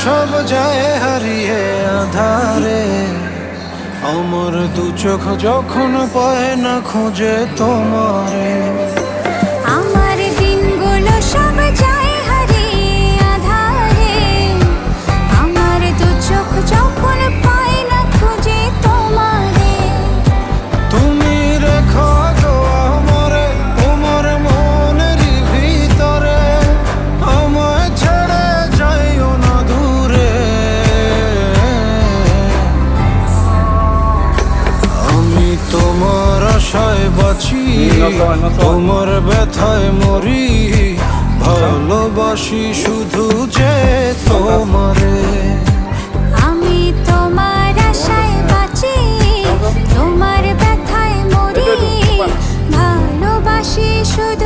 সব যায় হারিয়ে আধারে, আমার দু চোখ যখন পায় না খুঁজে তোমারে। আমার দিনগুলো সব যায় হারিয়ে আঁধারে, আমার দু চোখ যখন পায় না খুঁজে তোমারে। তুমি রেখো গো আমারে তোমার মনের ভিতরে, আমায় ছেড়ে যাইও না দূরে। আমি তোমার আশায় বাঁচি, তোমার ব্যথায় মরি, ভালোবাসি শুধু যে তোমারে। আমি তোমার আশায় বাঁচি, তোমার ব্যথায় মরি, ভালোবাসি শুধু